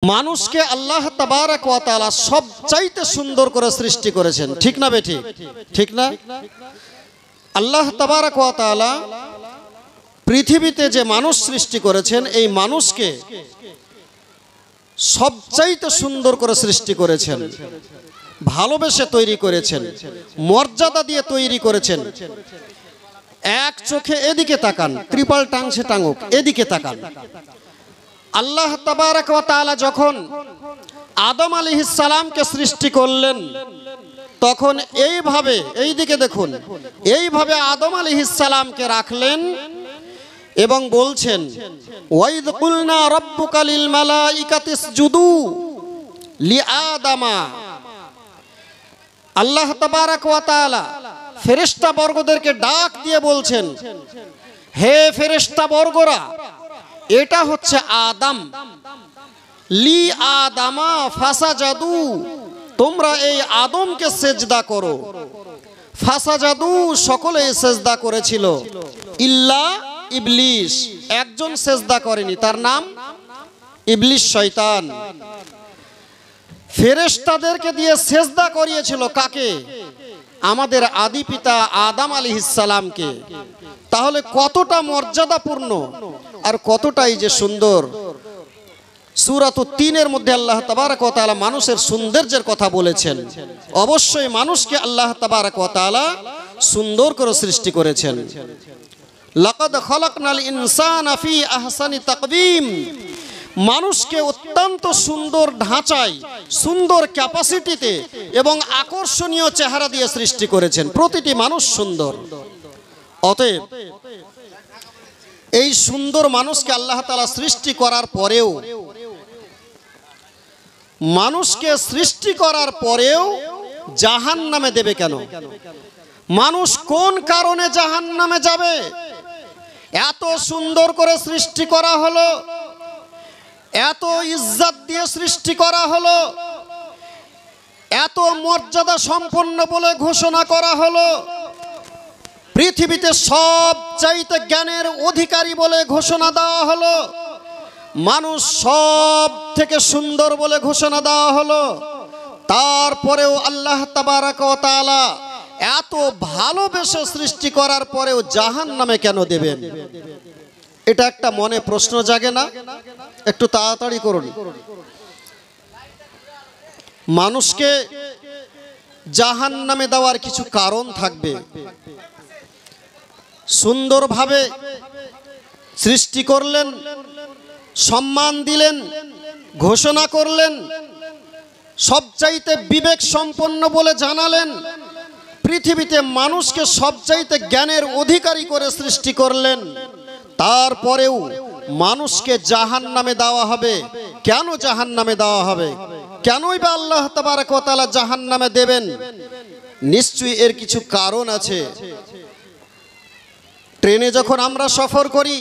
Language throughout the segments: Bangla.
মানুষকে আল্লাহ তাবারাক ওয়া তাআলা সবচাইতে সুন্দর করে সৃষ্টি করেছেন, ঠিক না বেঠিক? ঠিক না? আল্লাহ তাবারাক ওয়া তাআলা পৃথিবীতে যে মানুষ সৃষ্টি করেছেন, এই মানুষকে সবচাইতে সুন্দর করে সৃষ্টি করেছেন, ভালোবেসে তৈরি করেছেন, মর্যাদা দিয়ে তৈরি করেছেন। এক চোখে এদিকে তাকান, ত্রিপাল টাংছে টাঙুক, এদিকে তাকান। আল্লাহ তাবারাক ওয়া তাআলা যখন আদম আলাইহিস সালামকে সৃষ্টি করলেন, তখন এইভাবে, এইদিকে দেখুন, এইভাবে আদম আলাইহিস সালামকে রাখলেন এবং বলছেন, ওয়াইদ কুলনা রাব্বুকা লিল মালাইকাতি ইসজুদু লিআদামা। আল্লাহ তাবারাক ওয়া তাআলা ফেরেশতা বর্গদেরকে ডাক দিয়ে বলছেন, হে ফেরেশতা বর্গরা, এটা হচ্ছে আদম, লি আদামা ফাসাজাদু, তোমরা এই আদমকে সেজদা করো। ফাসাজাদু, সকলে সেজদা করেছিল, ইল্লা ইবলিস, একজন সেজদা করেনি, তার নাম ইবলিস, শয়তান। ফেরেশতাদেরকে দিয়ে সেজদা করিয়েছিল কাকে? আমাদের আদি পিতা আদম আলাইহিস সালামকে। তাহলে কতটা মর্যাদাপূর্ণ আর কতটাই যে সুন্দর। সূরাতুত তিনের মধ্যে আল্লাহ তাবারাক ওয়া তাআলা মানুষের সৌন্দর্যের কথা বলেছেন। অবশ্যই মানুষকে আল্লাহ তাবারাক ওয়া তাআলা সুন্দর করে সৃষ্টি করেছেন। লাকাদ খালাকনাল ইনসানা ফি আহসানি তাকওয়িম, মানুষকে অত্যন্ত সুন্দর ঢাঁচায়, সুন্দর ক্যাপাসিটিতে এবং আকর্ষণীয় চেহারা দিয়ে সৃষ্টি করেছেন। প্রতিটি মানুষ সুন্দর। অতএব এই সুন্দর মানুষকে আল্লাহ তাআলা সৃষ্টি করার পরেও, মানুষকে সৃষ্টি করার পরেও জাহান্নামে দেবে কেন? মানুষ কোন কারণে জাহান্নামে যাবে? এত সুন্দর করে সৃষ্টি করা হলো, এত ইজ্জত দিয়ে সৃষ্টি করা হলো, এত মর্যাদা সম্পন্ন বলে ঘোষণা করা হলো, পৃথিবীতে সবচাইতে জ্ঞানের অধিকারী বলে ঘোষণা দেওয়া হলো, মানুষ সব থেকে সুন্দর বলে ঘোষণা দেওয়া হলো। তারপরেও আল্লাহ তাবারাক ওয়া তাআলা এত ভালোবেসে সৃষ্টি করার পরেও জাহান্নামে কেন দেবেন? এটা একটা মনে প্রশ্ন জাগে না? একটু তাড়াতাড়ি করুন। মানুষকে জাহান্নামে দেওয়ার কিছু কারণ থাকবে। সুন্দরভাবে সৃষ্টি করলেন, সম্মান দিলেন, ঘোষণা করলেন, সবচাইতে বিবেক সম্পন্ন বলে জানালেন, পৃথিবীতে মানুষকে সবচাইতে জ্ঞানের অধিকারী করে সৃষ্টি করলেন। তারপরেও মানুষকে জাহান্নামে দেওয়া হবে। কেন জাহান্নামে দেওয়া হবে? কেনই বা আল্লাহ তাবারাক ওয়া তাআলা জাহান্নামে দেবেন? নিশ্চয়ই এর কিছু কারণ আছে। ট্রেনে যখন আমরা সফর করি,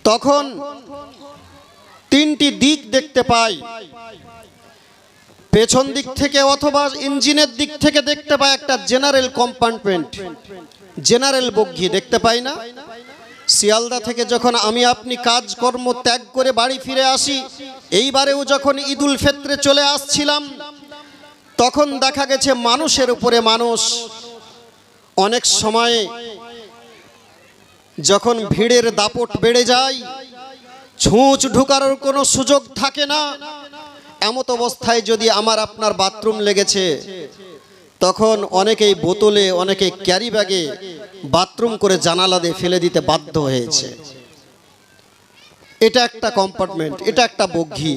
তখন তিনটি দিক দেখতে পাই। পেছন দিক থেকে অথবা ইঞ্জিনের দিক থেকে দেখতে পাই একটা জেনারেল কম্পার্টমেন্ট, জেনারেল বগি দেখতে পাই না? শিয়ালদা থেকে যখন আমি আপনি কাজকর্ম ত্যাগ করে বাড়ি ফিরে আসি, এইবারেও যখন ঈদুল ফিতরে চলে আসছিলাম, তখন দেখা গেছে মানুষের উপরে মানুষ। অনেক সময় যখন ভিড়ের দাপট বেড়ে যায়, ছুঁচ ঢুকার কোনো সুযোগ থাকে না। এমত অবস্থায় যদি আমার আপনার বাথরুম লেগেছে, তখন অনেকেই বোতলে, অনেকেই ক্যারি ব্যাগে বাথরুম করে জানালা দিয়ে ফেলে দিতে বাধ্য হয়েছে। এটা একটা কম্পার্টমেন্ট, এটা একটা বগি।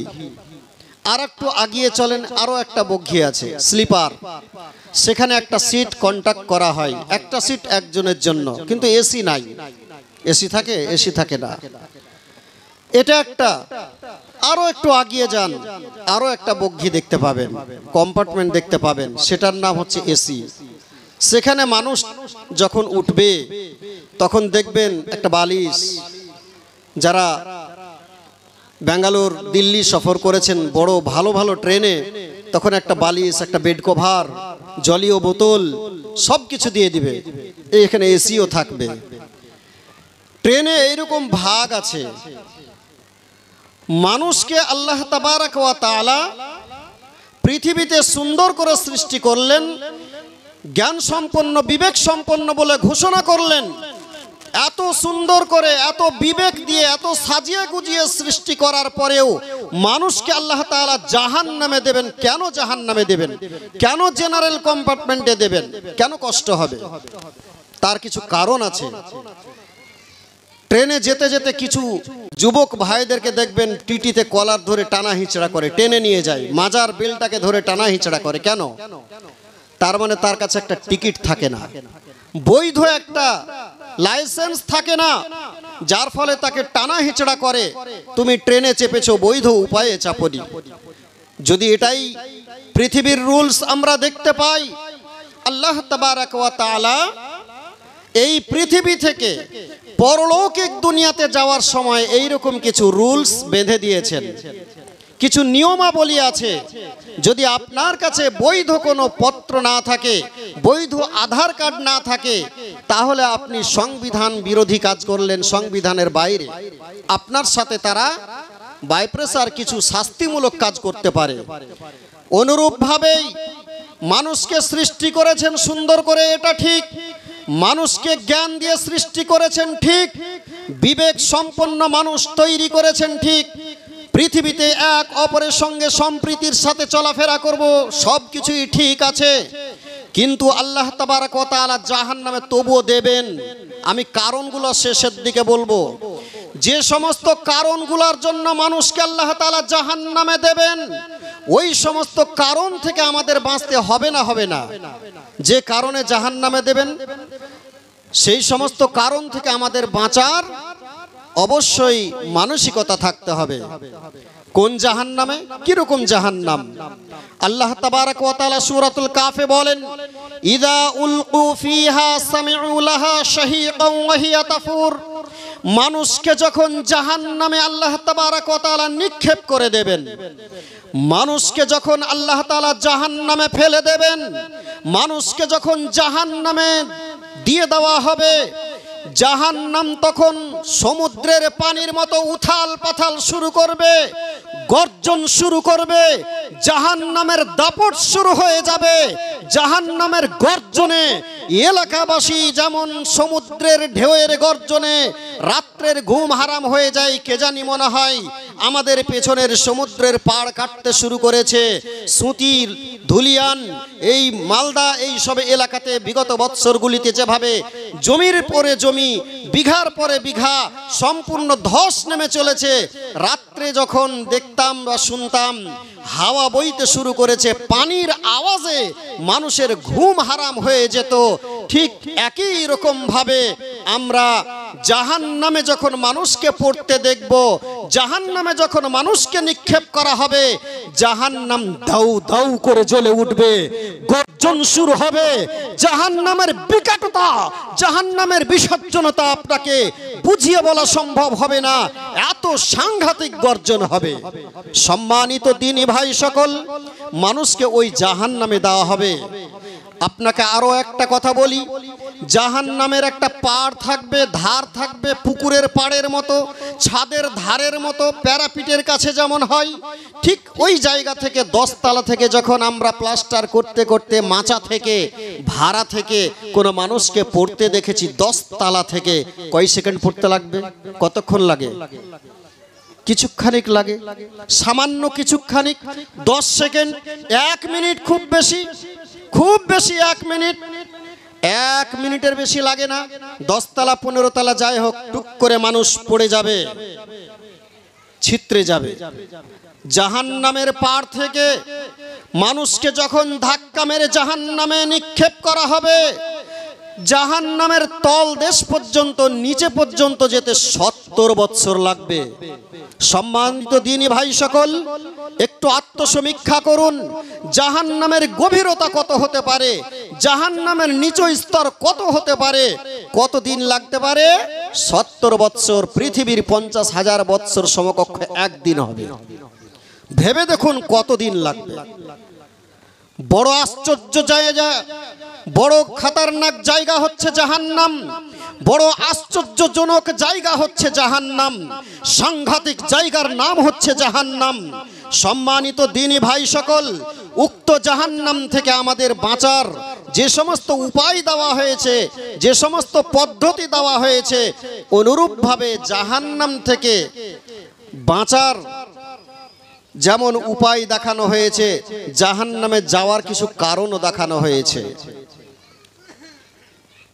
আর একটু আগিয়ে চলেন, আরো একটা বগি আছে, স্লিপার। সেখানে একটা সিট কন্ট্যাক্ট করা হয়, একটা সিট একজনের জন্য, কিন্তু এসি নাই। এসি থাকে? এসি থাকে না। এটা একটা। আরো একটু আগিয়ে যান, আরো একটা বগি দেখতে পাবেন, কম্পার্টমেন্ট দেখতে পাবেন, সেটার নাম হচ্ছে এসি। সেখানে মানুষ যখন উঠবে, তখন দেখবেন একটা বালিশ। যারা ব্যাঙ্গালোর, দিল্লি সফর করেছেন বড় ভালো ভালো ট্রেনে, তখন একটা বালিশ, একটা বেড কভার, জলীয় বোতল সবকিছু দিয়ে দিবে। এখানে এসিও থাকবে। ট্রেনে এইরকম ভাগ আছে। মানুষকে আল্লাহ তাবারাক ওয়া তাআলা পৃথিবীতে সুন্দর করে সৃষ্টি করলেন, জ্ঞান সম্পন্ন বিবেক সম্পন্ন বলে ঘোষণা করলেন। এত সুন্দর করে এত বিবেক দিয়ে এত সাজিয়ে গুজিয়ে সৃষ্টি করার পরেও মানুষকে আল্লাহ তাআলা জাহান্নামে দেবেন। কেন জাহান্নামে দেবেন? কেন জেনারেল কম্পার্টমেন্টে দেবেন? কেন কষ্ট হবে? তার কিছু কারণ আছে। ট্রেনে যেতে যেতে কিছু যুবক ভাইদেরকে দেখবেন টিটিতে কলার ধরে টানা হিচড়া করে, টেনে নিয়ে যায়, মাজার বেলটাকে ধরে টানা হিচড়া করে। কেন? তার মানে তার কাছে একটা টিকিট থাকে না, বৈধ একটা লাইসেন্স থাকে না, যার ফলে তাকে টানা হিচড়া করে। তুমি ট্রেনে চেপেছো, বৈধ উপায়ে চাপনি। যদি এটাই পৃথিবীর রুলস আমরা দেখতে পাই, আল্লাহ তাবারাক ওয়া তাআলা এই পৃথিবী থেকে পরলৌকিক দুনিয়াতে যাওয়ার সময় এইরকম কিছু রুলস বেঁধে দিয়েছেন, কিছু নিয়মাবলী আছে। যদি আপনার কাছে বৈধ কোনো পত্র না থাকে, বৈধ আধার কার্ড না থাকে, তাহলে আপনি সংবিধান বিরোধী কাজ করলেন, সংবিধানের বাইরে। আপনার সাথে তারা বাইপ্রেসার কিছু শাস্তিমূলক কাজ করতে পারে। অনুরূপভাবেই মানুষকে সৃষ্টি করেছেন সুন্দর করে, এটা ঠিক। মানুষকে জ্ঞান দিয়ে সৃষ্টি করেছেন ঠিক, বিবেক সম্পন্ন মানুষ তৈরি করেছেন ঠিক। পৃথিবীতে এক অপরের সঙ্গে সম্প্রীতির সাথে চলাফেরা করব, সব কিছুই ঠিক আছে। কিন্তু আল্লাহ তাবারাক ওয়া তাআলা জাহান্নামে তবুও দেবেন। আমি কারণগুলো শেষের দিকে বলবো। যে সমস্ত কারণগুলোর জন্য মানুষকে আল্লাহ তাআলা জাহান্নামে দেবেন, ওই সমস্ত কারণ থেকে আমাদের বাঁচতে হবে না, হবে না। যে কারণে জাহান্নামে দেবেন, সেই সমস্ত কারণ থেকে আমাদের বাঁচার অবশ্যই মানসিকতা থাকতে হবে। কোন জাহান্নামে, কিরকম জাহান্নাম? আল্লাহ তাবারাক ওয়া তাআলা সূরাতুল কাফে বলেন, ইযা উলকু ফিহা সামিউ লাহা শাহীকান ওয়া হিয়া তাফুর। মানুষকে যখন জাহান্নামে আল্লাহ তাবারাক ওয়া তাআলা নিক্ষেপ করে দেবেন, মানুষকে যখন আল্লাহ তাআলা জাহান্নামে ফেলে দেবেন, মানুষকে যখন জাহান্নামে দিয়ে দেওয়া হবে, জাহান্নাম তখন সমুদ্রের পানির মতো উথাল পাথাল শুরু করবে, গর্জন শুরু করবে, জাহান্নামের দাপট শুরু হয়ে যাবে। জাহান্নামের গর্জনে এলাকাবাসী যেমন সমুদ্রের ঢেউয়ের গর্জনে রাত্রের ঘুম হারাম হয়ে যায়, কে জানি মনে হয় আমাদের পেছনের সমুদ্রের পাড় কাটতে শুরু করেছে। সুতির, ধুলিয়ান, এই মালদা, এই সব এলাকাতে বিগত বৎসরগুলিতে যেভাবে জমির পরে জমি, বিঘার পরে বিঘা সম্পূর্ণ ধস নেমে চলেছে, রাত্রে যখন দেখতাম বা শুনতাম হাওয়া বইতে শুরু করেছে, পানির আওয়াজে মানুষের ঘুম হারাম হয়ে যেত। ঠিক একই রকম ভাবে আমরা জাহান্নামে যখন মানুষকে পড়তে দেখব, জাহান্নামে যখন মানুষকে নিক্ষেপ করা হবে, জাহান্নাম দাউ দাউ করে জ্বলে উঠবে, গর্জন শুরু হবে। জাহান্নামের বিকটতা, জাহান্নামের বিষজ্জনতা আপনাকে বুঝিয়ে বলা সম্ভব হবে না, এত সাংঘাতিক গর্জন হবে। সম্মানিত দ্বীনি ভাই সকল, মানুষকে ওই জাহান্নামে দেওয়া হবে। আপনাকে আরো একটা কথা বলি, জাহান্নামের একটা পাড় থাকবে, ধার থাকবে পুকুরের পাড়ের মতো, ছাদের ধারের মতো, প্যারাপিটের কাছে যেমন হয়, ঠিক ওই জায়গা থেকে 10 তলা থেকে যখন আমরা প্লাস্টার করতে করতে মাচা থেকে ভাড়া থেকে কোনো মানুষকে পড়তে দেখেছি, 10 তলা থেকে কয় সেকেন্ড পড়তে লাগবে? কতক্ষণ লাগে? কিছুক্ষণিক লাগে, সামান্য কিছুক্ষণিক, 10 সেকেন্ড, 1 মিনিট, খুব বেশি, খুব বেশি 1 মিনিট। 1 মিনিটের বেশি লাগে না। 10 তলা 15 তলা যাই হোক, টুক করে মানুষ পড়ে যাবে, ছিত্রে যাবে। জাহান্নামের পাড় থেকে মানুষকে যখন ধাক্কা মেরে জাহান্নামে নিক্ষেপ করা হবে, জাহান্নামের তল দেশ পর্যন্ত, নিচে পর্যন্ত যেতে 70 বৎসর লাগবে। সম্মানিত দ্বীনি ভাই সকল, একটু আত্মসমীক্ষা করুন, জাহান্নামের গভীরতা কত হতে পারে, জাহান্নামের নিচ স্তর কত হতে পারে, কতদিন লাগতে পারে? 70 বৎসর। পৃথিবীর 50,000 বৎসর সমকক্ষ একদিন হবে। ভেবে দেখুন কতদিন লাগবে। বড় আশ্চর্য জায়গা, বড় খতরনাক জায়গা হচ্ছে জাহান্নাম। বড় আশ্চর্যজনক জায়গা হচ্ছে জাহান্নাম, সাংঘাতিক জায়গার নাম হচ্ছে জাহান্নাম। সম্মানিত দ্বীনি ভাই সকল, উক্ত জাহান্নাম থেকে আমাদের বাঁচার যে সমস্ত উপায় দেওয়া হয়েছে, যে সমস্ত পদ্ধতি দেওয়া হয়েছে, অনুরূপভাবে জাহান্নাম থেকে বাঁচার যেমন উপায় দেখানো হয়েছে, জাহান্নামে যাওয়ার কিছু কারণও দেখানো হয়েছে।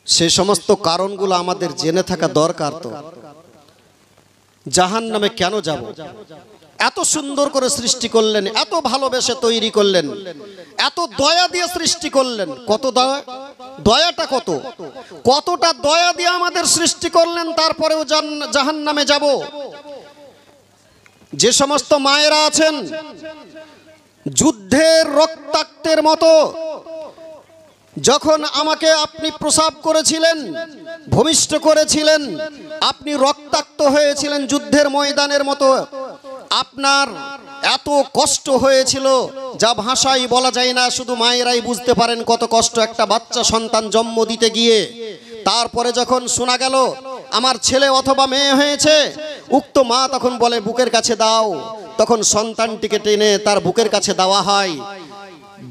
সে সমস্ত কারণগুলো আমাদের জেনে থাকা দরকার। তো জাহান্নামে কেন যাব? এত সুন্দর করে সৃষ্টি করলেন, এত ভালোবেসে তৈরি করলেন, এত দয়া দিয়ে সৃষ্টি করলেন। কত দয়া, দয়াটা কত, কতটা দয়া দিয়ে আমাদের সৃষ্টি করলেন, তারপরেও জাহান্নামে যাব। যে সমস্ত মায়েরা আছেন যুদ্ধের রক্তাক্তের মতো, যখন আমাকে আপনি প্রসব করেছিলেন, ভূমিষ্ঠ করেছিলেন, আপনি রক্তাক্ত হয়েছিলেন যুদ্ধের ময়দানের মতো, আপনার এত কষ্ট হয়েছিল যা ভাষায় বলা যায় না। শুধু মায়েরাই বুঝতে পারেন কত কষ্ট একটা বাচ্চা সন্তান জন্ম দিতে গিয়ে। তারপরে যখন শোনা গেল আমার ছেলে অথবা মেয়ে হয়েছে, উক্ত মা তখন বলে বুকের কাছে দাও। তখন সন্তানটিকে টেনে তার বুকের কাছে দেওয়া হয়।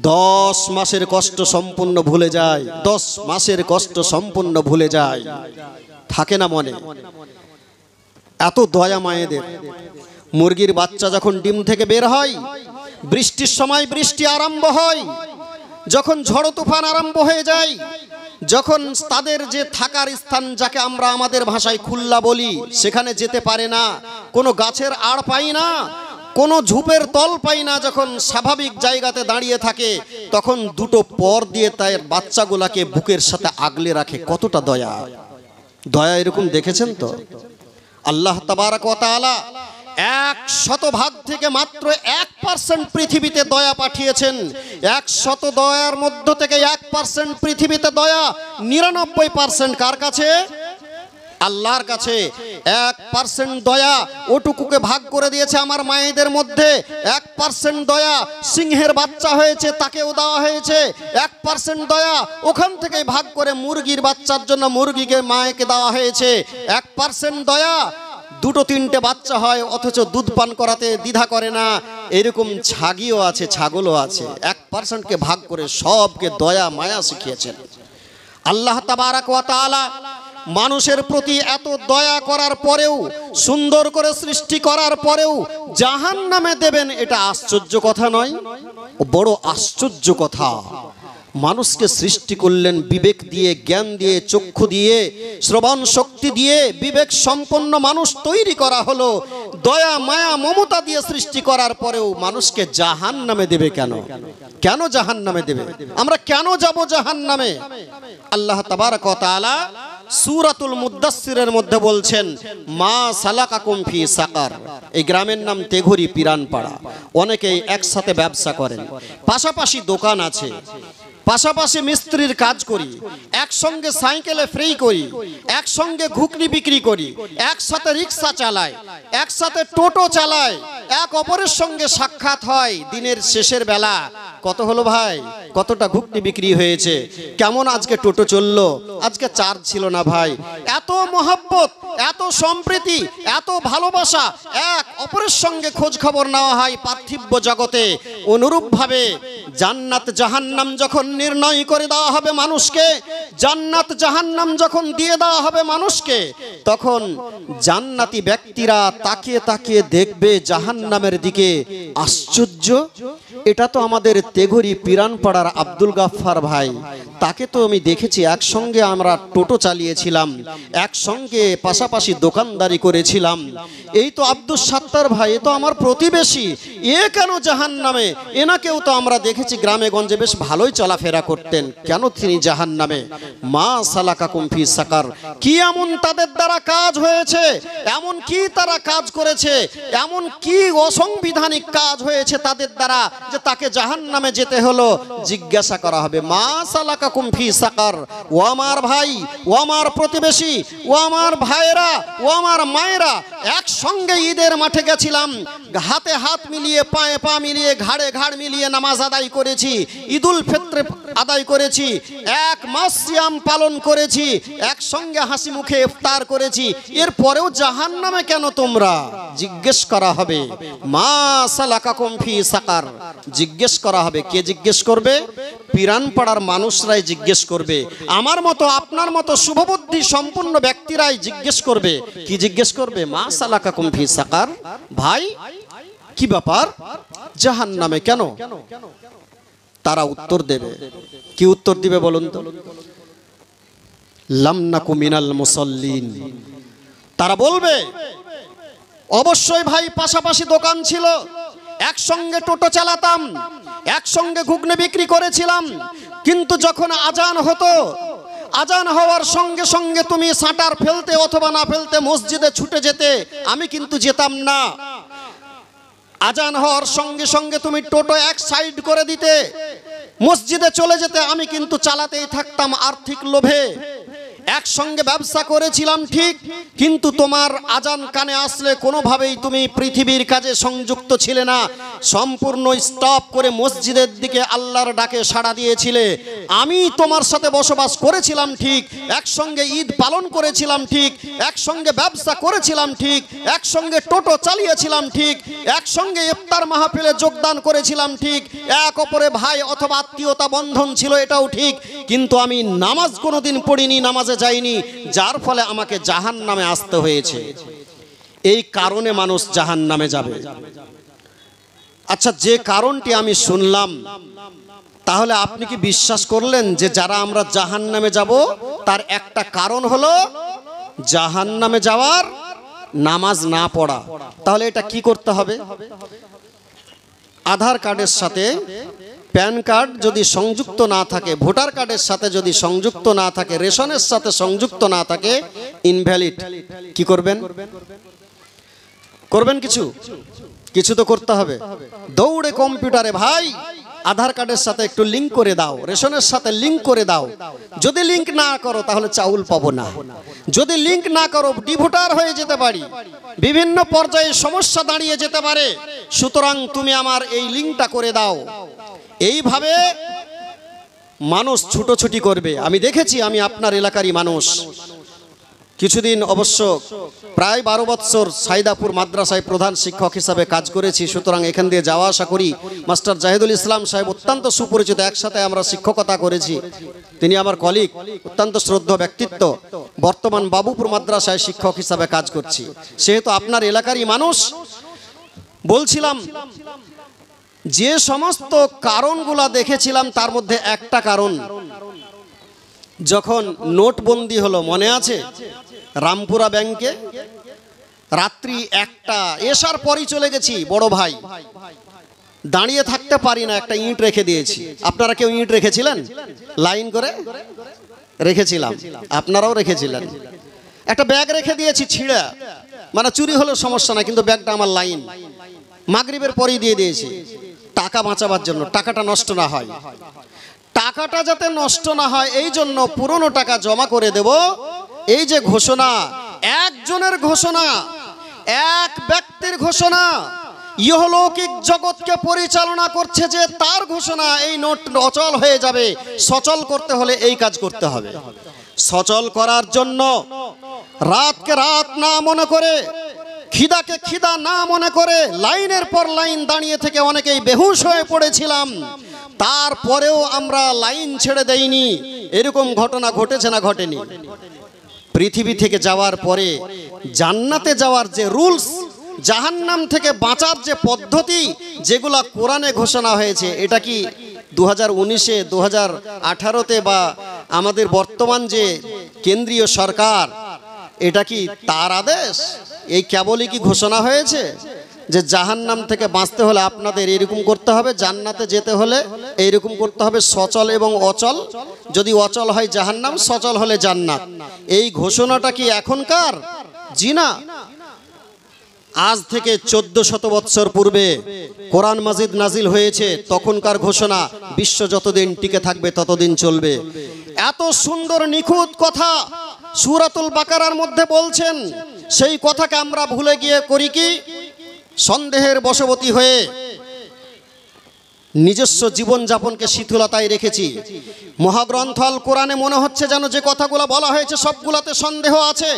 10 মাসের কষ্ট সম্পূর্ণ ভুলে যায়, 10 মাসের কষ্ট সম্পূর্ণ ভুলে যায়, থাকে না মনে। এত দয়া মায়েদের। মুরগির বাচ্চা যখন ডিম থেকে বের হয়, বৃষ্টির সময় বৃষ্টি আরম্ভ হয়, যখন ঝড় তুফান আরম্ভ হয়ে যায়, যখন তাদের যে থাকার স্থান, যাকে আমরা আমাদের ভাষায় খুল্লা বলি, সেখানে যেতে পারে না, কোনো গাছের আড় পাই না, কোনো ঝোপের তল পাই না, যখন স্বাভাবিক জায়গাতে দাঁড়িয়ে থাকে, তখন দুটো পর দিয়ে তার বাচ্চাগুলাকে বুকের সাথে আগলে রাখে। কতটা দয়া, দয়া এরকম দেখেছেন তো? আল্লাহ তাবারক ওয়া তাআলা 100 ভাগ থেকে মাত্র 1% পৃথিবীতে দয়া পাঠিয়েছেন। 100 দয়ার মধ্য থেকে 1% পৃথিবীতে দয়া, 99% কার কাছে? আল্লাহর কাছে। 1% দয়া ওটুকুকে ভাগ করে দিয়েছে আমার মায়েদের মধ্যে। 1% দয়া সিংহের বাচ্চা হয়েছে, তাকেও দেওয়া হয়েছে। 1% দয়া ওখান থেকে ভাগ করে মুরগির বাচ্চার জন্য মুরগিকে মায়েকে দেওয়া হয়েছে। 1% দয়া 2-3টে বাচ্চা হয় অথচ দুধ পান করাতে দ্বিধা করে না, এরকম ছাগিও আছে, ছাগলও আছে। 1%কে ভাগ করে সবকে দয়া মায়া শিখিয়েছেন আল্লাহ তাবারক ওয়া তাআলা। মানুষের প্রতি এত দয়া করার পরেও, সুন্দর করে সৃষ্টি করার পরেও জাহান্নামে দেবেন, এটা আশ্চর্য কথা নয়? বড় আশ্চর্য কথা। মানুষকে সৃষ্টি করলেন বিবেক দিয়ে, জ্ঞান দিয়ে, চক্ষু দিয়ে, শ্রবণ শক্তি দিয়ে বিবেক সম্পন্ন মানুষ তৈরি করা হলো। দয়া মায়া মমতা দিয়ে সৃষ্টি করার পরেও মানুষকে জাহান্নামে দেবে কেন? কেন জাহান্নামে দেবে? আমরা কেন যাব জাহান্নামে? আল্লাহ তাবারক ওয়া তাআলা সূরাতুল মুদ্দাসসিরের মধ্যে বলছেন, মা সালাকাকুম ফি সাকার। এই গ্রামের নাম তেঘরি পিরানপাড়া। অনেকেই একসাথে ব্যবসা করেন, পাশাপাশি দোকান আছে, পাশাপাশি মিস্ত্রির কাজ করি, একসঙ্গে সাইকেলে ফ্রি করি, একসঙ্গে ঘুগনি বিক্রি করি, একসাথে রিক্সা চালাই, একসাথে টোটো চালাই, এক অপরের সঙ্গে সাক্ষাৎ হয়। দিনের শেষের বেলা কত হলো ভাই, কতটা ঘুগনি বিক্রি হয়েছে, কেমন আজকে টোটো চললো, আজকে চার্জ ছিল না ভাই। এত মহব্বত, এত সম্প্রীতি, এত ভালোবাসা, এক অপরের সঙ্গে খোঁজ খবর নেওয়া হয় পার্থিব জগতে। অনুরূপভাবে জান্নাত জাহান্নাম যখন নির্ণয় করে দেওয়া হবে মানুষকে, জান্নাত জাহান্নাম যখন দিয়ে দেওয়া হবে মানুষকে, তখন জান্নাতি ব্যক্তিরা তাকিয়ে তাকিয়ে দেখবে জাহান্নামের দিকে। আশ্চর্য, এটা তো আমাদের তেঘরি পিরানপাড়ার আব্দুল গাফফার ভাই, তাকে তো আমি দেখেছি, একসঙ্গে আমরা টোটো চালিয়েছিলাম, একসঙ্গে পাশাপাশি দোকানদারি করেছিলাম। এই তো আব্দুল সাত্তার ভাই, এ তো আমার প্রতিবেশী, এ কেন জাহান্নামে? এনাকেও তো আমরা দেখেছি গ্রামে গঞ্জে বেশ ভালোই চলাফেরা করতেন, কেন তিনি জাহান্নামে? মা সালাকাকুম ফি সাকার। কি এমন তাদের দ্বারা কাজ হয়েছে, এমন কি তারা কাজ করেছে, এমন কি অসাংবিধানিক কাজ হয়েছে তাদের দ্বারা যে তাকে জাহান্নামে যেতে হলো? জিজ্ঞাসা করা হবে, মা সালাকা সালাকাকুম ফি সাকার। ও আমার ভাই, ও আমার প্রতিবেশী, ও আমার ভাইয়েরা, ও আমার মায়েরা, একসঙ্গে ঈদের মাঠে গেছিলাম, হাতে হাত মিলিয়ে, পায়ে পা মিলিয়ে, ঘাড়ে ঘাড় মিলিয়ে নামাজ আদায় করেছি, ঈদুল ফিত্র আদায় করেছি, এক মাস সিয়াম পালন করেছি, একসঙ্গে হাসি মুখে ইফতার করেছি। এরপরেও জাহান্নামে কেন তোমরা? জিজ্ঞেস করা হবে, মা সালাকাকুম ফি সাকার। জিজ্ঞেস করা হবে। কে জিজ্ঞেস করবে? পিরানপাড়ার মানুষরাই জিজ্ঞেস করবে। আমার মতো, আপনার মতো শুভবুদ্ধি সম্পন্ন ব্যক্তিরাই জিজ্ঞেস করবে। কি জিজ্ঞেস করবে? মা সালাকাকুম ফি সাকার। ভাই, কি ব্যাপার, জাহান্নামে কেন? তারা উত্তর দেবে। কি উত্তর দিবে বলুন তো? লাম নাকু মিনাল মুসাল্লিন। তারা বলবে, অবশ্যই ভাই পাশাপাশি দোকান ছিল, একসঙ্গে টোটো চালাতাম, একসঙ্গে ঘুগনি বিক্রি করেছিলাম, কিন্তু যখন আজান হতো, আজান হওয়ার সঙ্গে সঙ্গে তুমি সাঁটার ফেলতে অথবা না ফেলতে মসজিদে ছুটে যেতে, আমি কিন্তু যেতাম না। আজান হওয়ার সঙ্গে সঙ্গে তুমি টোটো এক সাইড করে দিতে, মসজিদে চলে যেতে, আমি কিন্তু চালাতেই থাকতাম আর্থিক লোভে। একসঙ্গে ব্যবসা করেছিলাম ঠিক, কিন্তু তোমার আজান কানে আসলে কোনোভাবেই তুমি পৃথিবীর কাজে সংযুক্ত ছিলে না, সম্পূর্ণ স্টপ করে মসজিদের দিকে আল্লাহর ডাকে সাড়া দিয়েছিলে। আমি তোমার সাথে বসবাস করেছিলাম ঠিক, একসঙ্গে ঈদ পালন করেছিলাম ঠিক, একসঙ্গে ব্যবসা করেছিলাম ঠিক, একসঙ্গে টোটো চালিয়েছিলাম ঠিক, একসঙ্গে ইফতার মাহফিলে যোগদান করেছিলাম ঠিক, এক অপরে ভাই অথবা আত্মীয়তা বন্ধন ছিল, এটাও ঠিক, কিন্তু আমি নামাজ কোনোদিন পড়িনি, নামাজে যাইনি, যার ফলে আমাকে জাহান্নামে আসতে হয়েছে। এই কারণে মানুষ জাহান্নামে যাবে। আচ্ছা, যে কারণটি আমি শুনলাম, তাহলে আপনি কি বিশ্বাস করলেন যে যারা আমরা জাহান্নামে যাব তার একটা কারণ হলো জাহান্নামে যাওয়ার নামাজ না পড়া? তাহলে এটা কি করতে হবে? আধার কার্ডের সাথে প্যান কার্ড যদি সংযুক্ত না থাকে, ভোটার কার্ডের সাথে যদি সংযুক্ত না থাকে, রেশনের সাথে সংযুক্ত না থাকে, ইনভ্যালিড। কি করবেন? করবেন কিছু? কিছু তো করতে হবে। দৌড়ে কম্পিউটারে, ভাই আধার কার্ডের সাথে একটু লিঙ্ক করে দাও, রেশনের সাথে লিঙ্ক করে দাও। যদি লিঙ্ক না করো তাহলে চাউল পাবো না, যদি লিঙ্ক না করো ডিভোটার হয়ে যেতে পারি, বিভিন্ন পর্যায়ে সমস্যা দাঁড়িয়ে যেতে পারে, সুতরাং তুমি আমার এই লিঙ্কটা করে দাও। এইভাবে মানুষ ছুটোছুটি করবে। আমি দেখেছি, আমি আপনার এলাকারই মানুষ, কিছুদিন অবশ্য প্রায় 12 বছর সাইদাপুর মাদ্রাসায় প্রধান শিক্ষক হিসাবে কাজ করেছি, সুতরাং এখান দিয়ে যাওয়া আসা করি। মাস্টার জাহিদুল ইসলাম সাহেব অত্যন্ত সুপরিচিত, একসাথে আমরা শিক্ষকতা করেছি, তিনি আমার কলিগ, অত্যন্ত শ্রদ্ধেয় ব্যক্তিত্ব। বর্তমান বাবুপুর মাদ্রাসায় শিক্ষক হিসাবে কাজ করছি, সেহেতু আপনার এলাকারই মানুষ। বলছিলাম, যে সমস্ত কারণগুলা দেখেছিলাম তার মধ্যে একটা কারণ, যখন নোটবন্দি হলো, মনে আছে? রামপুরা ব্যাংকে রাত্রি 1টা, এসার পরই চলে গেছি, বড় ভাই, দাঁড়িয়ে থাকতে পারি না, একটা ইট রেখে দিয়েছি। আপনারা কেউ ইট রেখেছিলেন? লাইন করে রেখেছিলাম, আপনারাও রেখেছিলেন। একটা ব্যাগ রেখে দিয়েছি ছিঁড়া, মানে চুরি হলো সমস্যা না, কিন্তু ব্যাগটা আমার লাইন, মাগরিবের পরেই দিয়ে দিয়েছি, টাকা বাঁচাবার জন্য, টাকাটা নষ্ট না হয়। টাকাটা যাতে নষ্ট না হয় এই জন্য পুরনো টাকা জমা করে দেব। এই যে ঘোষণা, একজনের ঘোষণা, এক ব্যক্তির ঘোষণা, ইহলৌকিক জগৎকে পরিচালনা করছে যে তার ঘোষণা, এই নোট অচল হয়ে যাবে। সচল করতে হলে এই কাজ করতে হবে। সচল করার জন্য রাতকে রাত না মনে করে, খিদাকে খিদা না মনে করে লাইনের পর লাইন দাঁড়িয়ে থেকে অনেকেই বেহুশ হয়ে পড়েছিলাম, তারপরেও আমরা লাইন ছেড়ে দেইনি। এরকম ঘটনা ঘটেছে না ঘটেনি? পৃথিবী থেকে যাওয়ার পরে জান্নাতে যাওয়ার যে রুলস, জাহান্নাম থেকে বাঁচার যে পদ্ধতি, যেগুলা কোরআনে ঘোষণা হয়েছে, এটা কি 2019-এ, 2018-তে বা আমাদের বর্তমান যে কেন্দ্রীয় সরকার, এটা কি তার আদেশ? এই কেবলই কি ঘোষণা হয়েছে যে জাহান্নাম থেকে বাঁচতে হলে আপনাদের এরকম করতে হবে, জান্নাতে যেতে হলে এইরকম করতে হবে? সচল এবং অচল, যদি অচল হয় জাহান্নাম, সচল হলে জান্নাত। এই ঘোষণাটা কি এখনকার? জি না। আজ থেকে 1400 বছর পূর্বে কোরআন মাজিদ নাজিল হয়েছে, তখনকার ঘোষণা বিশ্ব যতদিন টিকে থাকবে ততদিন চলবে। এত সুন্দর নিখুঁত কথা সূরাতুল বাকারার মধ্যে বলছেন, সেই কথাকে আমরা ভুলে গিয়ে করি কি সন্দেহের বশবর্তী হয়ে নিজস্ব জীবনযাপনকে শিথিলতায় রেখেছি। মহাগ্রন্থ আল কোরআনে মনে হচ্ছে যেন যে কথাগুলো বলা হয়েছে সবগুলোতে সন্দেহ আছে,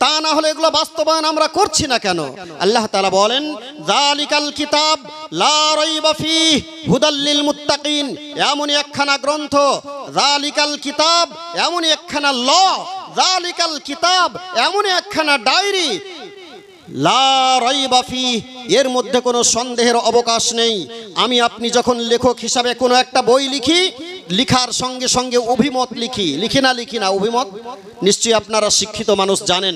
তা না হলে এগুলো বাস্তবায়ন আমরা করছি না কেন? আল্লাহ তাআলা বলেন, যালিকাল কিতাব লা রাইবা ফীহি হুদাল লিল মুত্তাকিন, এমনই একখানা গ্রন্থ, যালিকাল কিতাব এমনই একখানা ল, যালিকাল কিতাব এমনই একখানা ডায়েরি, লা রাইবা ফীহি, এর মধ্যে কোনো সন্দেহের অবকাশ নেই। আমি আপনি যখন লেখক হিসাবে কোনো একটা বই লিখি, লিখার সঙ্গে সঙ্গে অভিমত লিখি না অভিমত নিশ্চয়ই আপনারা শিক্ষিত মানুষ জানেন।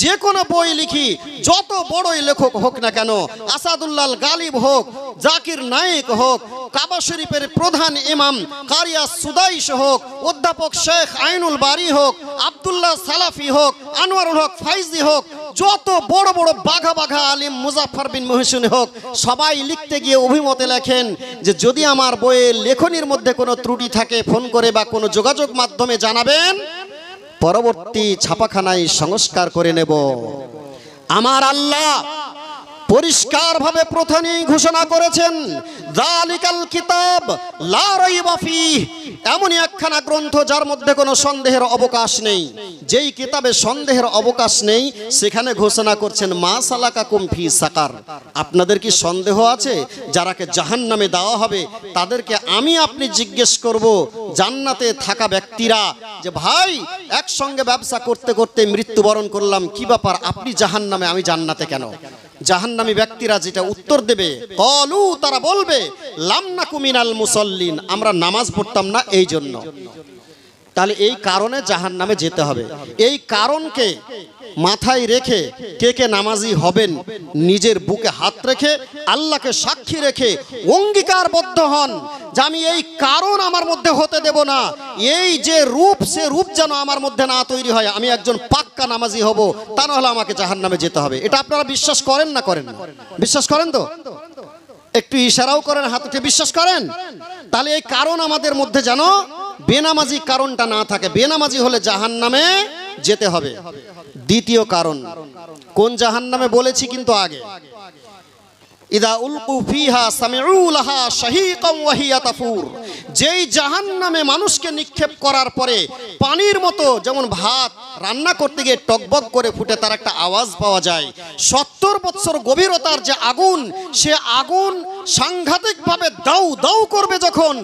যে কোনো বই লিখি, যত বড়ই লেখক হোক না কেন, আসাদুল্লাহ গালিব হোক, জাকির নায়েক হোক, কাবা শরীফের প্রধান ইমাম কারিয়া সুদাইশ হোক, অধ্যাপক শেখ আইনুল বারি হোক, আব্দুল্লাহ সালাফি হোক, আনোয়ারুল হক ফাইজি হোক, যত বড় বড় বাঘা বাঘা আলিম মুজাফফর বিন মুহসিন হোক, সবাই লিখতে গিয়ে অভিমতে লেখেন যে যদি আমার বইয়ের লেখনির মধ্যে কোনো ত্রুটি থাকে ফোন করে বা কোনো যোগাযোগ মাধ্যমে জানাবেন, পরবর্তী ছাপাখানায় সংস্কার করে নেব। আমার আল্লাহ পরিষ্কারভাবে প্রথমেই ঘোষণা করেছেন, যালিকাল কিতাব লা রাইবা ফীহি, এমনই একখানা গ্রন্থ যার মধ্যে কোনো সন্দেহের অবকাশ নেই। যেই কিতাবে সন্দেহের অবকাশ নেই সেখানে ঘোষণা করছেন, মা সালাকাকুম ফি সাকার, আপনাদের কি সন্দেহ আছে যারাকে জাহান্নামে দেওয়া হবে তাদেরকে আমি আপনি জিজ্ঞেস করব, জান্নাতে থাকা ব্যক্তিরা, যে ভাই একসঙ্গে ব্যবসা করতে করতে মৃত্যুবরণ করলাম, কি ব্যাপার আপনি জাহান্নামে আমি জান্নাতে কেন? জাহান্নামী ব্যক্তিরা যেটা উত্তর দেবে, কলু, তারা বলবে, লাম নাকু মিনাল মুসাল্লিন, আমরা নামাজ পড়তাম না এই জন্য। তাহলে এই কারণে জাহান্নামে যেতে হবে। এই কারণকে মাথায় রেখে কে কে নামাজি হবেন, নিজের বুকে হাত রেখে আল্লাহকে সাক্ষী রেখে অঙ্গীকারবদ্ধ হন যে আমি এই কারণ আমার মধ্যে হতে দেব না, এই যে রূপ সে রূপ যেন আমার মধ্যে না তৈরি হয়, আমি একজন পাক্কা নামাজি হব, তা না হলে আমাকে জাহান্নামে যেতে হবে। এটা আপনারা বিশ্বাস করেন না করেন না? বিশ্বাস করেন তো? একটু ইশারাও করেন, হাত উঠে বিশ্বাস করেন। তাহলে এই কারণ আমাদের মধ্যে যেন বেনামাজি কারণটা না থাকে। বেনামাজি হলে জাহান্নামে যেতে হবে। দ্বিতীয় কারণ, কোন জাহান্নামে বলেছি কিন্তু আগে, ইদা উলকু ফিহা সামিউ লাহা শাহীকাম ওয়া হিয়া তাফুর, যেই জাহান্নামে মানুষকে নিক্ষেপ করার পরে পানির মতো, যেমন ভাত রান্না করতে গিয়ে টকবক করে ফুটে তার একটা আওয়াজ পাওয়া যায়, 70 বছর গভীরতার যে আগুন, সে আগুন সাংঘাতিকভাবে দাউ দাউ করবে, যখন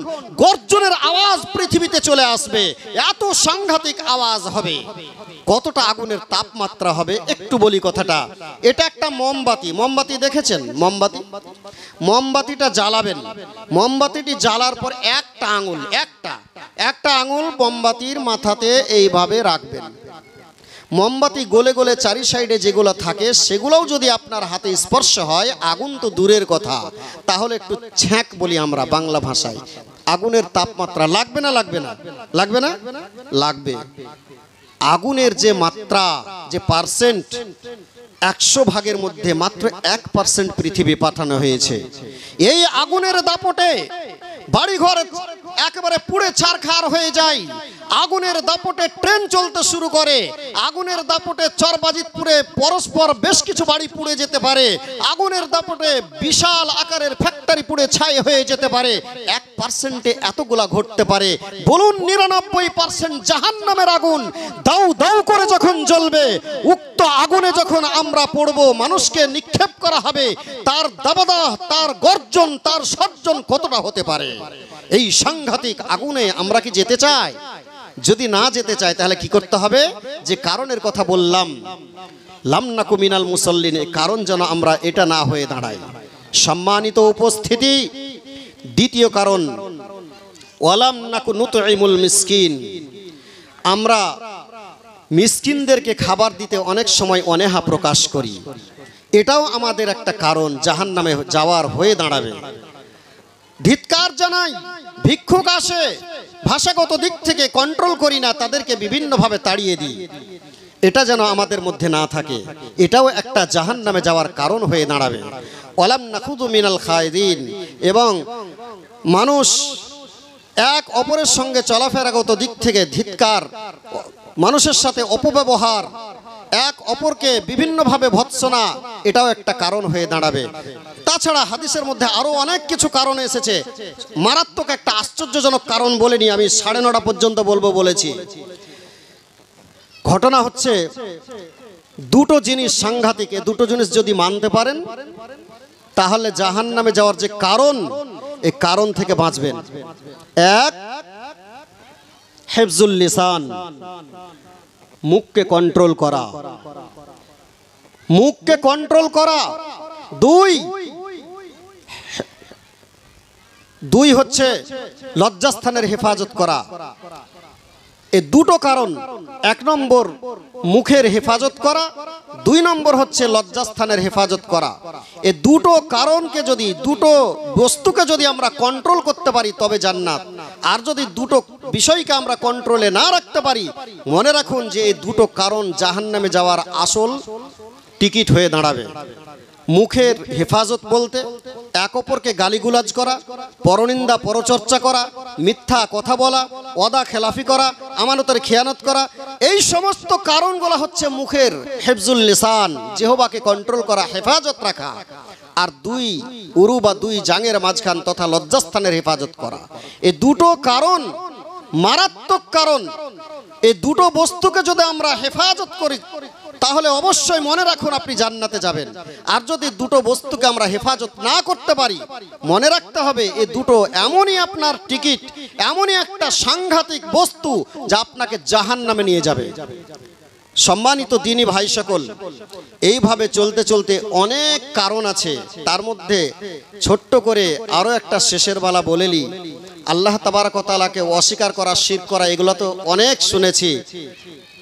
গর্জনের আওয়াজ পৃথিবীতে চলে আসবে, এত সাংঘাতিক আওয়াজ হবে। কতটা আগুনের তাপমাত্রা হবে একটু বলি কথাটা। এটা একটা মোমবাতি, মোমবাতি দেখেছেন? মোমবাতিটা জ্বালাবেন, মোমবাতিটি জ্বালার পর একটা আঙুল মোমবাতির মাথাতে এইভাবে রাখবেন। মোমবাতি গলে গলে চারি সাইডে যেগুলো থাকে সেগুলোও যদি আপনার হাতে স্পর্শ হয়, আগুন তো দূরের কথা, তাহলে একটু ছ্যাঁক বলি আমরা বাংলা ভাষায়, আগুনের তাপমাত্রা লাগবে না? লাগবে। আগুনের যে মাত্রা, যে পার্সেন্ট, 100 ভাগের মধ্যে মাত্র 1% পৃথিবী পাঠানো হয়েছে। এই আগুনের দাপটে বাড়িঘর একেবারে পুড়ে ছারখার হয়ে যায়, আগুনের দাপটে ট্রেন চলতে শুরু করে, আগুনের দাপটে চরবাজিতপুরে পরস্পর বেশ কিছু বাড়ি পুড়ে যেতে পারে, আগুনের দাপটে বিশাল আকারের ফ্যাক্টরি পুড়ে ছাই হয়ে যেতে পারে। 1%-এ এতগুলা ঘটতে পারে। বলুন 99% জাহান্নামের আগুন দাউ দাউ করে যখন জ্বলবে, উক্ত আগুনে যখন আমরা পড়ব, মানুষকে নিক্ষেপ করা হবে, তার দাবাদাহ, তার গর্জন, তার সর্জন কতটা হতে পারে? এই সাংঘাতিক আগুনে আমরা কি যেতে চাই? যদি না যেতে চাই তাহলে কি করতে হবে? যে কারণের কথা বললাম, লাম নাকু মিনাল মুসাল্লিন, কারণ যেন আমরা এটা না হয়ে দাঁড়াই। সম্মানিত উপস্থিতি, দ্বিতীয় কারণ, ওয়ালাম নাকু নুতইমুল মিসকিন, আমরা মিসকিনদেরকে খাবার দিতে অনেক সময় অনীহা প্রকাশ করি। এটাও আমাদের একটা কারণ জাহান্নামে যাওয়ার হয়ে দাঁড়াবে। ধিক্কার জানাই, ভিক্ষুক আসে, ভাষাগত দিক থেকে কন্ট্রোল করি না, তাদেরকে বিভিন্নভাবে তাড়িয়ে দিই। এটা যেন আমাদের মধ্যে না থাকে, এটাও একটা জাহান্নামে যাওয়ার কারণ হয়ে দাঁড়াবে। ওয়ালাম নাখুদু মিনাল খায়দিন, এবং মানুষ এক অপরের সঙ্গে চলাফেরাগত দিক থেকে ধিক্কার, মানুষের সাথে অপব্যবহার, এক অপরকে বিভিন্নভাবে ভৎসনা, এটাও একটা কারণ হয়ে দাঁড়াবে। তাছাড়া হাদিসের মধ্যে আরো অনেক কিছু কারণ এসেছে। মারাত্মক একটা আশ্চর্যজনক কারণ বলিনি, আমি 9:30 পর্যন্ত বলবো বলেছি। ঘটনা হচ্ছে দুটো জিনিস সাংঘাতিক, এই দুটো জিনিস যদি মানতে পারেন তাহলে জাহান্নামে যাওয়ার যে কারণ, এই কারণ থেকে বাঁচবেন। এক, হিফজুল লিসান, মুখকে কন্ট্রোল করা, মুখকে কন্ট্রোল করা। দুই হচ্ছে লজ্জাস্থানের হেফাজত করা। এই দুটো কারণ, 1 নম্বর মুখের হেফাজত করা, 2 নম্বর হচ্ছে লজ্জাস্থানের হেফাজত করা। এই দুটো কারণকে যদি, দুটো বস্তুকে যদি আমরা কন্ট্রোল করতে পারি তবে জান্নাত। আর যদি দুটো বিষয়কে আমরা কন্ট্রোলে না রাখতে পারি, মনে রাখুন যে এই দুটো কারণ জাহান্নামে যাওয়ার আসল টিকিট হয়ে দাঁড়াবে। মুখের হেফাজত বলতে এক অপরকে গালিগুলাজ করা, পরনিন্দা পরচর্চা করা, মিথ্যা কথা বলা, ওয়াদা খেলাফি করা, আমানতের খেয়ানত করা, এই সমস্ত কারণগুলো হচ্ছে মুখের হিফজুল লিসান, জিহ্বাকে কন্ট্রোল করা, হেফাজত রাখা। আর 2 উরু বা 2 জাঙের মাঝখান তথা লজ্জাস্থানের হেফাজত করা। এই দুটো কারণ মারাত্মক কারণ। এই দুটো বস্তুকে যদি আমরা হেফাজত করি তাহলে অবশ্যই মনে রাখুন আপনি জান্নাতে যাবেন। আর যদি দুটো বস্তুকে আমরা হেফাজত না করতে পারি, মনে রাখতে হবে এই দুটো এমনই আপনার টিকিট, এমনই একটা সাংঘাতিক বস্তু যা আপনাকে জাহান্নামে নিয়ে যাবে। সম্মানিত দিনী ভাই সকল, এইভাবে চলতে চলতে অনেক কারণ আছে। তার মধ্যে ছোট্ট করে আরো একটা শেষের বেলা বলেলি, আল্লাহ তাবারক ওয়া তাআলাকে অস্বীকার করা, শিরক করা, এগুলো তো অনেক শুনেছি।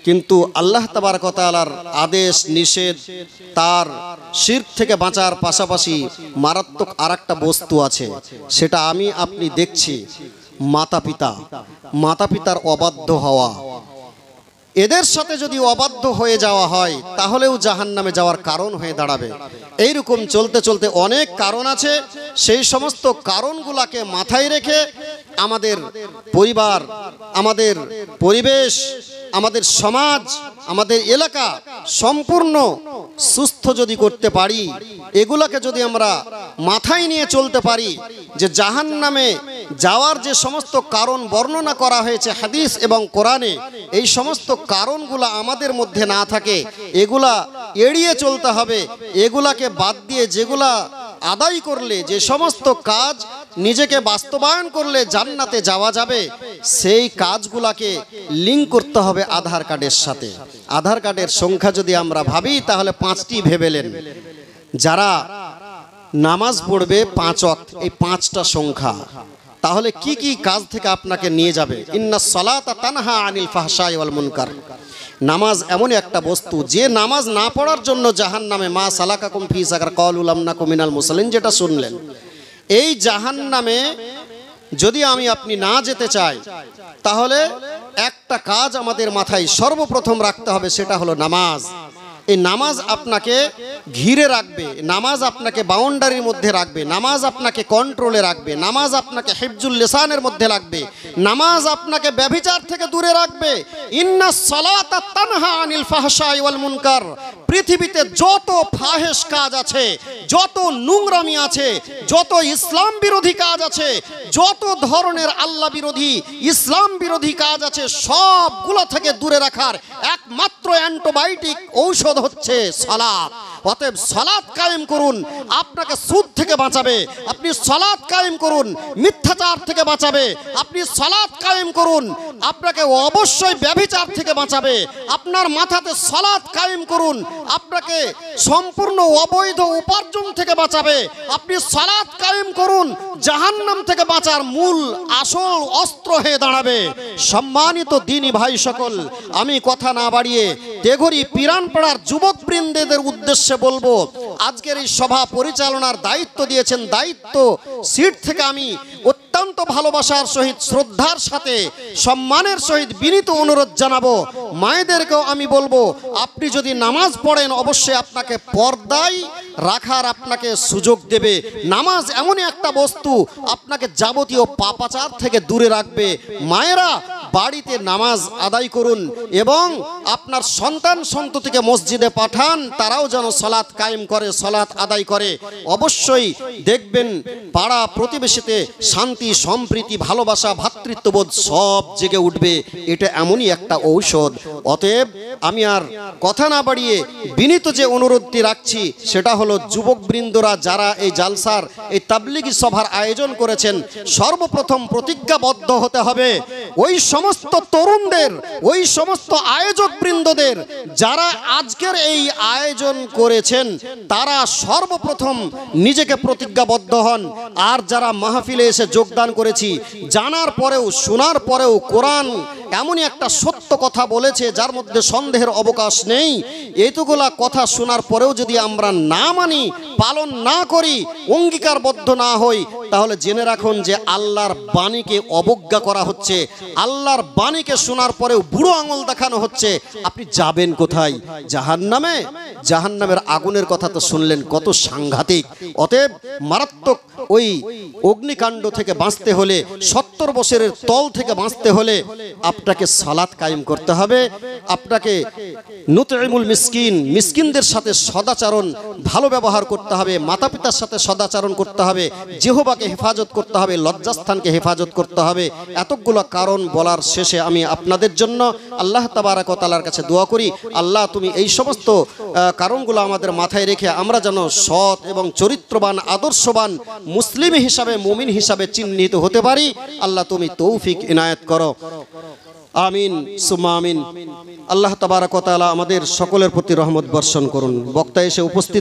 কিন্তু আল্লাহ তাবারক ওয়া তাআলার আদেশ নিষেধ, তার শিরক থেকে বাঁচার পাশাপাশি মারাত্মক আরেকটা বস্তু আছে, সেটা আমি আপনি দেখছি, মাতা পিতার অবাধ্য হওয়া। এদের সাথে যদি অবাধ্য হয়ে যাওয়া হয় তাহলেও জাহান্নামে যাওয়ার কারণ হয়ে দাঁড়াবে। এইরকম চলতে চলতে অনেক কারণ আছে। সেই সমস্ত কারণগুলোকে মাথায় রেখে আমাদের পরিবার, আমাদের পরিবেশ, আমাদের সমাজ, আমাদের এলাকা সম্পূর্ণ সুস্থ যদি করতে পারি, এগুলাকে যদি আমরা মাথায় নিয়ে চলতে পারি, যে জাহান্নামে যাওয়ার যে সমস্ত কারণ বর্ণনা করা হয়েছে হাদিস এবং কোরআনে, এই সমস্ত কারণগুলো আমাদের মধ্যে না থাকে, এগুলা এড়িয়ে চলতে হবে। এগুলাকে বাদ দিয়ে যেগুলা আদায় করলে, যে সমস্ত কাজ নিজেকে বাস্তবায়ন করলে জান্নাতে যাওয়া যাবে, সেই কাজগুলাকে লিঙ্ক করতে হবে আধার কার্ডের সাথে। আধার কার্ডের সংখ্যা যদি আমরা ভাবি তাহলে 5টি ভেবেলেন। যারা নামাজ পড়বে 5 ওয়াক্ত, এই 5টা সংখ্যা, তাহলে কি কি কাজ থেকে আপনাকে নিয়ে যাবে? ইন্নাস সালাতা তানহা আনিল ফাহশাই ওয়াল মুনকার। নামাজ এমন একটা বস্তু, যে নামাজ না পড়ার জন্য জাহান্নামে, মা সালাকাকুম ফি সাকার ক্বালু লাম নাকু মিনাল মুসাল্লিন, যেটা শুনলেন, এই জাহান্নামে যদি আমি আপনি না যেতে চাই তাহলে একটা কাজ আমাদের মাথায় সর্বপ্রথম রাখতে হবে, সেটা হলো নামাজ। এই নামাজ আপনাকে ঘিরে রাখবে, নামাজ আপনাকে বাউন্ডারির মধ্যে রাখবে, নামাজ আপনাকে কন্ট্রোলে রাখবে, নামাজ আপনাকে হিফজুল লিসানের মধ্যে রাখবে, নামাজ আপনাকে ব্যভিচার থেকে দূরে রাখবে। ইন্নাস সালাতা তানহা আনিল ফাহশাই ওয়াল মুনকার। পৃথিবীতে যত ফাহেশ কাজ আছে, যত নোংরামি আছে, যত ইসলাম বিরোধী কাজ আছে, যত ধরনের আল্লাহ বিরোধী, ইসলাম বিরোধী কাজ আছে, সবগুলো থেকে দূরে রাখার একমাত্র অ্যান্টিবায়োটিক ঔষধ হচ্ছে সালাত। অতএব সালাত কায়েম করুন, আপনাকে সুদ থেকে বাঁচাবে। আপনি সালাত কায়েম করুন, মিথ্যাচার থেকে বাঁচাবে। আপনি সালাত কায়েম করুন, আপনাকে অবশ্যই ব্যভিচার থেকে বাঁচাবে। আপনার মাথাতে সালাত কায়েম করুন, আপনাকে সম্পূর্ণ অবৈধ উপার্জন থেকে বাঁচাবে। আপনি সালাত কায়েম করুন, জাহান্নাম থেকে বাঁচার মূল আসল অস্ত্র হয়ে দাঁড়াবে। সম্মানিত দিনী ভাই সকল, আমি কথা না বাড়িয়ে তেঘরি পিরানপাড়ার যুবকবৃন্দের উদ্দেশ্যে বলবো, আজকের এই সভা পরিচালনার দায়িত্ব দিয়েছেন, দায়িত্ব সিট থেকে আমি অত্যন্ত অত্যন্ত ভালোবাসার সহিত শ্রদ্ধার সাথে সম্মানের সহিত বিনীত অনুরোধ জানাবো, মায়েদেরকেও আমি বলবো আপনি যদি নামাজ পড়েন অবশ্যই আপনাকে পর্দায় রাখার আপনাকে সুযোগ দেবে। নামাজ এমনই একটা বস্তু আপনাকে যাবতীয় পাপাচার থেকে দূরে রাখবে। মায়েরা বাড়িতে নামাজ আদায় করুন এবং আপনার সন্তান সন্ততিকে মসজিদে পাঠান, তারাও যেন সালাত কায়েম করে, সালাত আদায় করে। অবশ্যই দেখবেন পাড়া প্রতিবেশীতে শান্তি, সম্প্রীতি, ভালোবাসা, ভ্রাতৃত্ববোধ সব জেগে উঠবে। এটা এমনই একটা ঔষধ। অতএব আমি আর কথা না বাড়িয়ে বিনীত যে অনুরোধটি রাখছি সেটা হলো, যুবকবৃন্দরা যারা এই জালসার এই তাবলিগি সভার আয়োজন করেছেন, সর্বপ্রথম প্রতিজ্ঞাবদ্ধ হতে হবে ওই সমস্ত তরুণদের, ওই সমস্ত আয়োজক বৃন্দদের যারা আজকের এই আয়োজন করেছেন, তারা সর্বপ্রথম নিজেকে প্রতিজ্ঞাবদ্ধ হন। আর যারা মাহফিলে এসে যোগদান করেছি, জানার পরেও শোনার পরেও কোরআন এমনই একটা সত্য কথা বলেছে যার মধ্যে সন্দেহের অবকাশ নেই, এইটুকুলা কথা শোনার পরেও যদি আমরা না মানি, পালন না করি, অঙ্গীকারবদ্ধ না হই, তাহলে জেনে রাখুন যে আল্লাহর বাণীকে অবজ্ঞা করা হচ্ছে, আল্লাহর বাণীকে শোনার পরেও বুড়ো আঙুল দেখানো হচ্ছে। আপনি যাবেন কোথায়? জাহান্নামে। জাহান্নামের আগুনের কথা তো শুনলেন, কত সাংঘাতিক। অতএব মারাত্মক ওই অগ্নিকাণ্ড থেকে বাঁচতে হলে, 70 বছরের তল থেকে বাঁচতে হলে আপনাকে সালাত কায়েম করতে হবে। আপনাকে নুতইমুল মিসকিন, মিসকিনদের সাথে সদাচরণ, ভালো ব্যবহার করতে হবে। মাতা পিতার সাথে সদাচরণ করতে হবে। জিহ্বাকে হেফাজত করতে হবে, লজ্জাস্থানকে হেফাজত করতে হবে। এতগুলো কারণ বলার শেষে আমি আপনাদের জন্য আল্লাহ তাবারক ওয়া তাআলার কাছে দোয়া করি, আল্লাহ তুমি এই সমস্ত কারণগুলো আমাদের মাথায় রেখে আমরা যেন সৎ এবং চরিত্রবান, আদর্শবান মুসলিম হিসাবে, মুমিন হিসাবে চিহ্নিত হতে পারি। আল্লাহ তুমি তৌফিক ইনায়েত করো। আমিন সুম্মা আমিন। আল্লাহ তাবারক ওয়া তাআলা আমাদের সকলের প্রতি রহমত বর্ষণ করুন। বক্তা এসে উপস্থিত